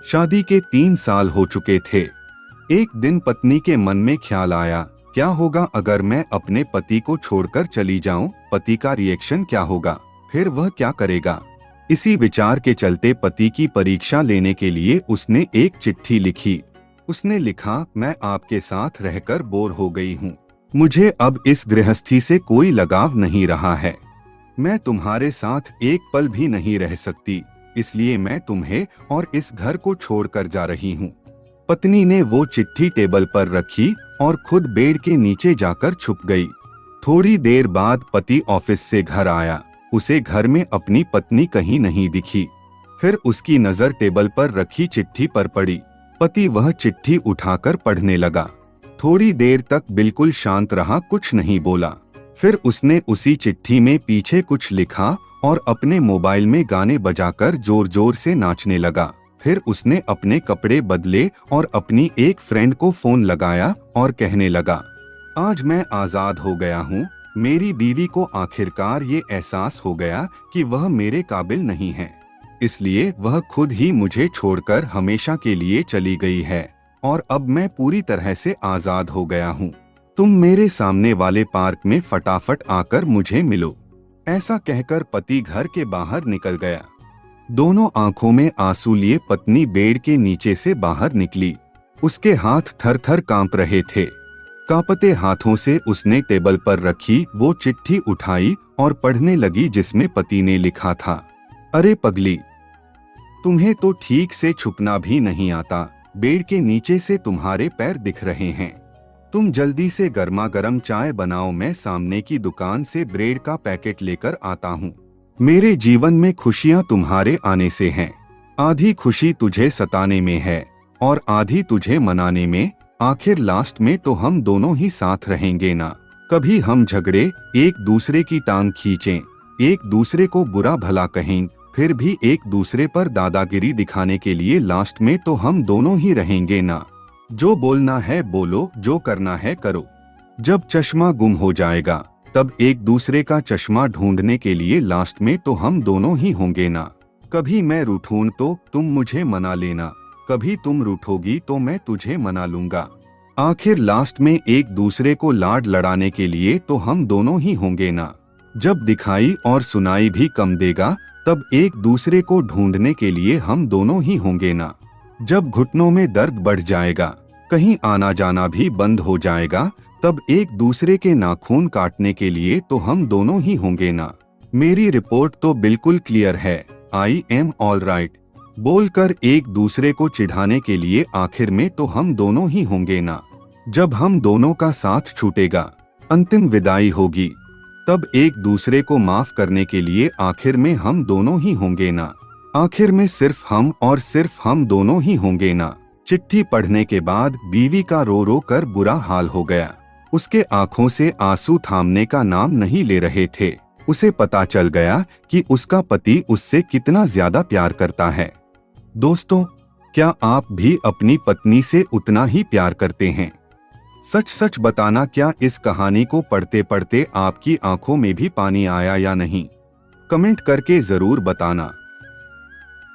शादी के 3 साल हो चुके थे। एक दिन पत्नी के मन में ख्याल आया, क्या होगा अगर मैं अपने पति को छोड़कर चली जाऊं? पति का रिएक्शन क्या होगा? फिर वह क्या करेगा? इसी विचार के चलते पति की परीक्षा लेने के लिए उसने एक चिट्ठी लिखी। उसने लिखा, मैं आपके साथ रहकर बोर हो गई हूँ। मुझे अब इस गृहस्थी से कोई लगाव नहीं रहा है। मैं तुम्हारे साथ एक पल भी नहीं रह सकती, इसलिए मैं तुम्हें और इस घर को छोड़कर जा रही हूँ। पत्नी ने वो चिट्ठी टेबल पर रखी और खुद बेड के नीचे जाकर छुप गई। थोड़ी देर बाद पति ऑफिस से घर आया। उसे घर में अपनी पत्नी कहीं नहीं दिखी। फिर उसकी नजर टेबल पर रखी चिट्ठी पर पड़ी। पति वह चिट्ठी उठाकर पढ़ने लगा। थोड़ी देर तक बिल्कुल शांत रहा, कुछ नहीं बोला। फिर उसने उसी चिट्ठी में पीछे कुछ लिखा और अपने मोबाइल में गाने बजाकर जोर जोर से नाचने लगा। फिर उसने अपने कपड़े बदले और अपनी एक फ्रेंड को फोन लगाया और कहने लगा, आज मैं आजाद हो गया हूँ। मेरी बीवी को आखिरकार ये एहसास हो गया कि वह मेरे काबिल नहीं है, इसलिए वह खुद ही मुझे छोड़कर हमेशा के लिए चली गई है और अब मैं पूरी तरह से आजाद हो गया हूँ। तुम मेरे सामने वाले पार्क में फटाफट आकर मुझे मिलो। ऐसा कहकर पति घर के बाहर निकल गया। दोनों आंखों में आंसू लिए पत्नी बेड के नीचे से बाहर निकली। उसके हाथ थर थर कांप रहे थे। कांपते हाथों से उसने टेबल पर रखी वो चिट्ठी उठाई और पढ़ने लगी, जिसमें पति ने लिखा था, अरे पगली, तुम्हें तो ठीक से छुपना भी नहीं आता। बेड के नीचे से तुम्हारे पैर दिख रहे हैं। तुम जल्दी से गर्मा गर्म चाय बनाओ, मैं सामने की दुकान से ब्रेड का पैकेट लेकर आता हूँ। मेरे जीवन में खुशियाँ तुम्हारे आने से हैं। आधी खुशी तुझे सताने में है और आधी तुझे मनाने में। आखिर लास्ट में तो हम दोनों ही साथ रहेंगे ना। कभी हम झगड़े, एक दूसरे की टांग खींचें, एक दूसरे को बुरा भला कहें, फिर भी एक दूसरे पर दादागिरी दिखाने के लिए लास्ट में तो हम दोनों ही रहेंगे ना। जो बोलना है बोलो, जो करना है करो। जब चश्मा गुम हो जाएगा तब एक दूसरे का चश्मा ढूंढने के लिए लास्ट में तो हम दोनों ही होंगे ना। कभी मैं रूठूं तो तुम मुझे मना लेना, कभी तुम रूठोगी तो मैं तुझे मना लूंगा। आखिर लास्ट में एक दूसरे को लाड लड़ाने के लिए तो हम दोनों ही होंगे ना। जब दिखाई और सुनाई भी कम देगा तब एक दूसरे को ढूंढने के लिए हम दोनों ही होंगे ना। जब घुटनों में दर्द बढ़ जाएगा, कहीं आना जाना भी बंद हो जाएगा, तब एक दूसरे के नाखून काटने के लिए तो हम दोनों ही होंगे ना। मेरी रिपोर्ट तो बिल्कुल क्लियर है, आई एम ऑल राइट बोलकर एक दूसरे को चिढ़ाने के लिए आखिर में तो हम दोनों ही होंगे ना। जब हम दोनों का साथ छूटेगा, अंतिम विदाई होगी, तब एक दूसरे को माफ करने के लिए आखिर में हम दोनों ही होंगे ना। आखिर में सिर्फ हम और सिर्फ हम दोनों ही होंगे ना। चिट्ठी पढ़ने के बाद बीवी का रो रो कर बुरा हाल हो गया। उसके आंखों से आंसू थामने का नाम नहीं ले रहे थे। उसे पता चल गया कि उसका पति उससे कितना ज्यादा प्यार करता है। दोस्तों, क्या आप भी अपनी पत्नी से उतना ही प्यार करते हैं? सच सच बताना, क्या इस कहानी को पढ़ते पढ़ते आपकी आंखों में भी पानी आया या नहीं? कमेंट करके जरूर बताना।